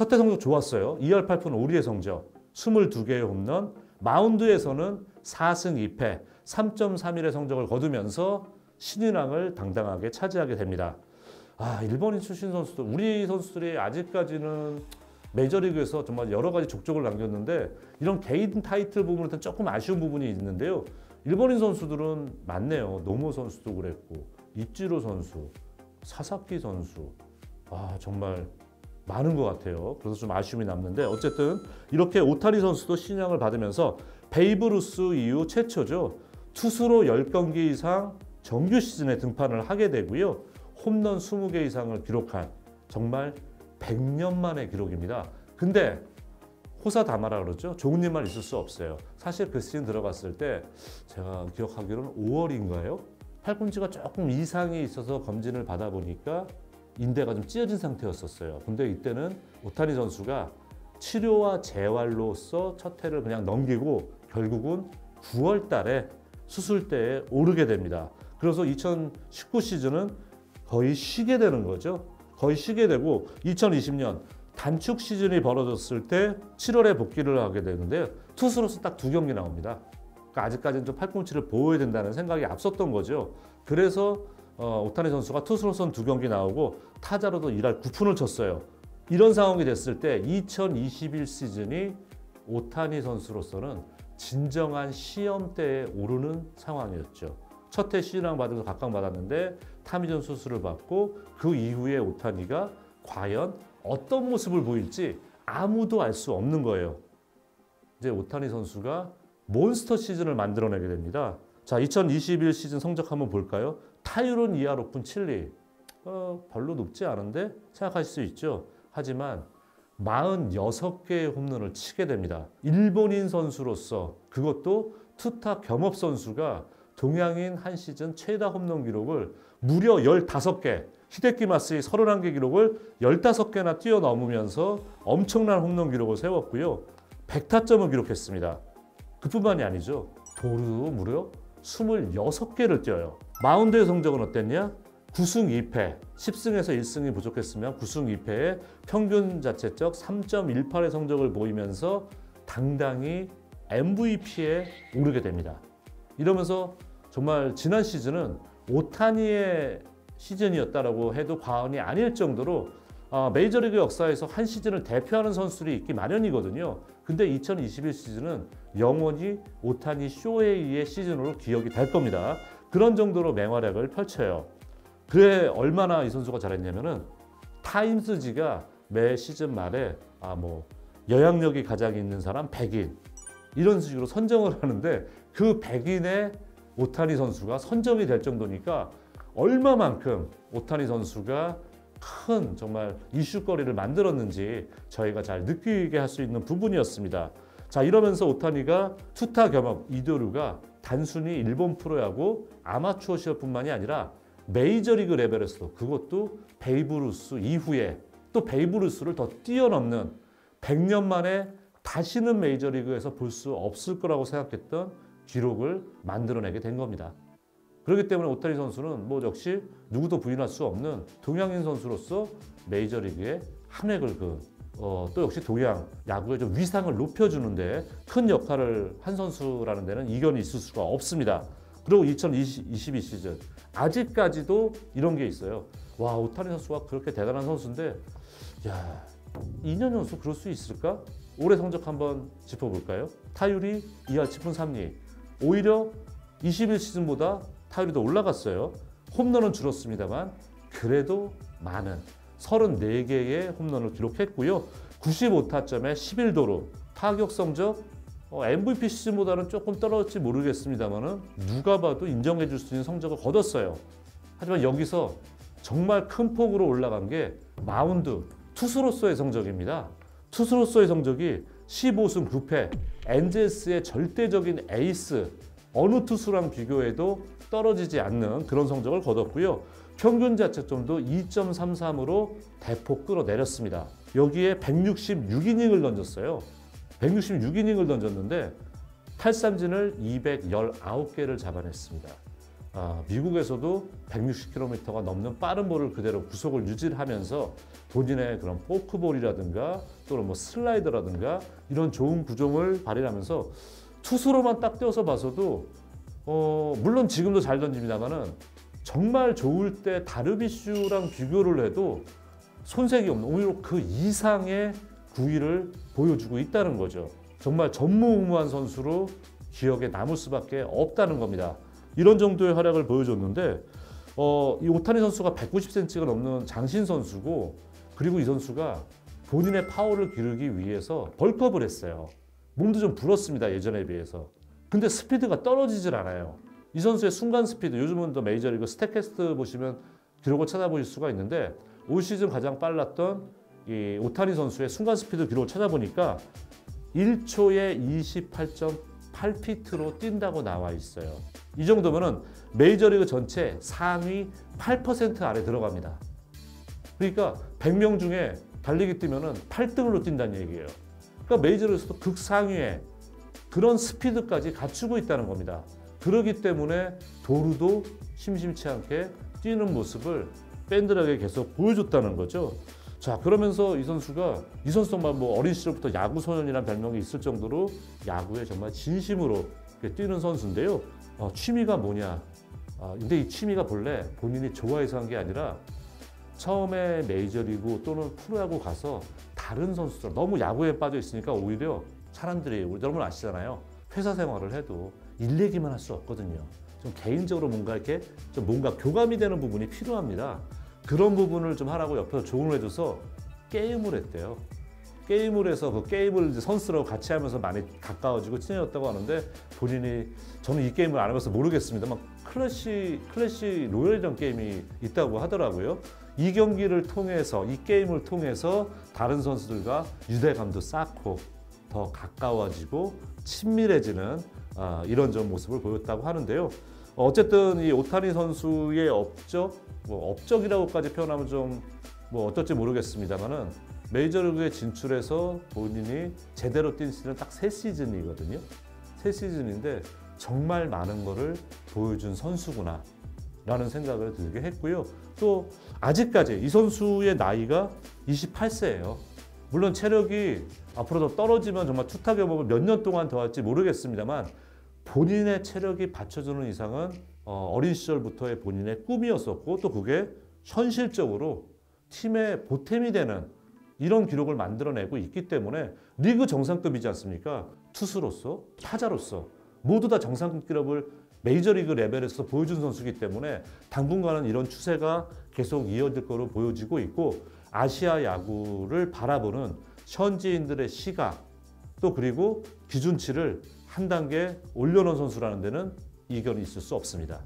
첫 해 성적 좋았어요. 2할 8푼 5리의 성적, 22개의 홈런, 마운드에서는 4승 2패, 3.31의 성적을 거두면서 신인왕을 당당하게 차지하게 됩니다. 일본인 출신 선수들, 우리 선수들이 아직까지는 메이저리그에서 정말 여러 가지 족적을 남겼는데 이런 개인 타이틀 부분은 조금 아쉬운 부분이 있는데요. 일본인 선수들은 많네요. 노모 선수도 그랬고, 이치로 선수, 사사키 선수, 정말 많은 것 같아요. 그래서 좀 아쉬움이 남는데 어쨌든 이렇게 오타니 선수도 신인왕을 받으면서 베이브 루스 이후 최초죠. 투수로 10경기 이상 정규 시즌에 등판을 하게 되고요. 홈런 20개 이상을 기록한 정말 100년 만의 기록입니다. 근데 호사다마라 그러죠. 좋은 일만 있을 수 없어요. 사실 그 시즌 들어갔을 때 제가 기억하기로는 5월인가요? 팔꿈치가 조금 이상이 있어서 검진을 받아보니까 인대가 좀 찢어진 상태였었어요. 근데 이때는 오타니 선수가 치료와 재활로서 첫 해를 그냥 넘기고 결국은 9월 달에 수술대에 오르게 됩니다. 그래서 2019 시즌은 거의 쉬게 되는 거죠. 거의 쉬게 되고 2020년 단축 시즌이 벌어졌을 때 7월에 복귀를 하게 되는데 투수로서 딱 2경기 나옵니다. 그러니까 아직까지는 좀 팔꿈치를 보호해야 된다는 생각이 앞섰던 거죠. 그래서 오타니 선수가 투수로서는 2경기 나오고 타자로도 1할 9푼을 쳤어요. 이런 상황이 됐을 때 2021 시즌이 오타니 선수로서는 진정한 시험대에 오르는 상황이었죠. 첫 해 신인왕 받으면서 각광받았는데 타미전 수술을 받고 그 이후에 오타니가 과연 어떤 모습을 보일지 아무도 알 수 없는 거예요. 이제 오타니 선수가 몬스터 시즌을 만들어내게 됩니다. 자, 2021 시즌 성적 한번 볼까요? 타율은 2할 5푼 7리. 별로 높지 않은데 생각하실 수 있죠. 하지만 46개의 홈런을 치게 됩니다. 일본인 선수로서 그것도 투타 겸업 선수가 동양인 한 시즌 최다 홈런 기록을 무려 15개, 히데키 마스의 31개 기록을 15개나 뛰어넘으면서 엄청난 홈런 기록을 세웠고요. 100타점을 기록했습니다. 그뿐만이 아니죠. 도루도 무려 26개를 뛰어요. 마운드의 성적은 어땠냐? 9승 2패, 10승에서 1승이 부족했으면 9승 2패에 평균 자체적 3.18의 성적을 보이면서 당당히 MVP에 오르게 됩니다. 이러면서 정말 지난 시즌은 오타니의 시즌이었다라고 해도 과언이 아닐 정도로 메이저리그 역사에서 한 시즌을 대표하는 선수들이 있기 마련이거든요. 근데 2021 시즌은 영원히 오타니 쇼헤이의 시즌으로 기억이 될 겁니다. 그런 정도로 맹활약을 펼쳐요. 그래 얼마나 이 선수가 잘했냐면은 타임스지가 매 시즌 말에 영향력이 가장 있는 사람 100인 이런 식으로 선정을 하는데 그 100인에 오타니 선수가 선정이 될 정도니까 얼마만큼 오타니 선수가 큰 정말 이슈거리를 만들었는지 저희가 잘 느끼게 할 수 있는 부분이었습니다. 자, 이러면서 오타니가 투타 겸업 이도류가 단순히 일본 프로야구 아마추어 시합뿐만이 아니라 메이저리그 레벨에서도 그것도 베이브 루스 이후에 또 베이브 루스를 더 뛰어넘는 100년 만에 다시는 메이저리그에서 볼 수 없을 거라고 생각했던 기록을 만들어내게 된 겁니다. 그렇기 때문에 오타니 선수는 역시 누구도 부인할 수 없는 동양인 선수로서 메이저리그에 한 획을 또 역시 동양 야구의 좀 위상을 높여주는데 큰 역할을 한 선수라는 데는 이견이 있을 수가 없습니다. 그리고 2022 시즌 아직까지도 이런 게 있어요. 와, 오타니 선수가 그렇게 대단한 선수인데 2년 연속 그럴 수 있을까? 올해 성적 한번 짚어볼까요? 타율이 2할 7푼 3리. 오히려 21 시즌보다 타율이 더 올라갔어요. 홈런은 줄었습니다만 그래도 많은 34개의 홈런을 기록했고요. 95타점에 11도루. 타격 성적 MVP 시즌보다는 조금 떨어질지 모르겠습니다만 누가 봐도 인정해 줄 수 있는 성적을 거뒀어요. 하지만 여기서 정말 큰 폭으로 올라간 게 마운드, 투수로서의 성적입니다. 투수로서의 성적이 15승 9패, 엔젤스의 절대적인 에이스, 어느 투수랑 비교해도 떨어지지 않는 그런 성적을 거뒀고요. 평균 자책점도 2.33으로 대폭 끌어내렸습니다. 여기에 166이닝을 던졌어요. 166이닝을 던졌는데 탈삼진을 219개를 잡아냈습니다. 미국에서도 160km가 넘는 빠른 볼을 그대로 구속을 유지하면서 본인의 그런 포크볼이라든가 또는 뭐 슬라이더라든가 이런 좋은 구종을 발휘하면서 투수로만 딱 떼어서 봐서도 물론 지금도 잘 던집니다만은 정말 좋을 때 다르비슈랑 비교를 해도 손색이 없는 오히려 그 이상의 구위를 보여주고 있다는 거죠. 정말 전무후무한 선수로 기억에 남을 수밖에 없다는 겁니다. 이런 정도의 활약을 보여줬는데 이 오타니 선수가 190cm가 넘는 장신 선수고 그리고 이 선수가 본인의 파워를 기르기 위해서 벌크업을 했어요. 몸도 좀 불었습니다. 예전에 비해서. 근데 스피드가 떨어지질 않아요. 이 선수의 순간 스피드, 요즘은 더 메이저리그 스태캐스트 보시면 기록을 찾아보실 수가 있는데 올 시즌 가장 빨랐던 이 오타니 선수의 순간 스피드 기록을 찾아보니까 1초에 28.8피트로 뛴다고 나와 있어요. 이 정도면은 메이저리그 전체 상위 8% 안에 들어갑니다. 그러니까 100명 중에 달리기 뛰면은 8등으로 뛴다는 얘기예요. 그러니까 메이저리그에서도 극상위에 그런 스피드까지 갖추고 있다는 겁니다. 그렇기 때문에 도루도 심심치 않게 뛰는 모습을 팬들에게 계속 보여줬다는 거죠. 자, 그러면서 이 선수가 정말 뭐 어린 시절부터 야구 소년이라는 별명이 있을 정도로 야구에 정말 진심으로 뛰는 선수인데요. 취미가 뭐냐? 근데 이 취미가 본래 본인이 좋아해서 한 게 아니라 처음에 메이저리그 또는 프로야구 가서 다른 선수들 너무 야구에 빠져 있으니까 오히려 사람들이 여러분 아시잖아요. 회사 생활을 해도 일 얘기만 할 수 없거든요. 좀 개인적으로 뭔가 이렇게 좀 뭔가 교감이 되는 부분이 필요합니다. 그런 부분을 좀 하라고 옆에서 조언을 해줘서 게임을 했대요. 게임을 해서 그 게임을 선수들하고 같이 하면서 많이 가까워지고 친해졌다고 하는데 본인이 저는 이 게임을 안 해봐서 모르겠습니다만 클래시 로얄이라는 게임이 있다고 하더라고요. 이 경기를 통해서 이 게임을 통해서 다른 선수들과 유대감도 쌓고 더 가까워지고 친밀해지는 이런 좀 모습을 보였다고 하는데요. 어쨌든 이 오타니 선수의 업적이라고까지 표현하면 좀 어떨지 모르겠습니다만은 메이저리그에 진출해서 본인이 제대로 뛴 시즌은 딱 3시즌이거든요. 3시즌인데 정말 많은 거를 보여준 선수구나 라는 생각을 들게 했고요. 또 아직까지 이 선수의 나이가 28세예요. 물론 체력이 앞으로 더 떨어지면 정말 투타 경험을 몇 년 동안 더 할지 모르겠습니다만 본인의 체력이 받쳐주는 이상은 어린 시절부터의 본인의 꿈이었었고 또 그게 현실적으로 팀의 보탬이 되는 이런 기록을 만들어내고 있기 때문에 리그 정상급이지 않습니까? 투수로서, 타자로서 모두 다 정상급 기록을 메이저리그 레벨에서 보여준 선수이기 때문에 당분간은 이런 추세가 계속 이어질 거로 보여지고 있고 아시아 야구를 바라보는 현지인들의 시각 또 그리고 기준치를 한 단계 올려놓은 선수라는 데는 이견이 있을 수 없습니다.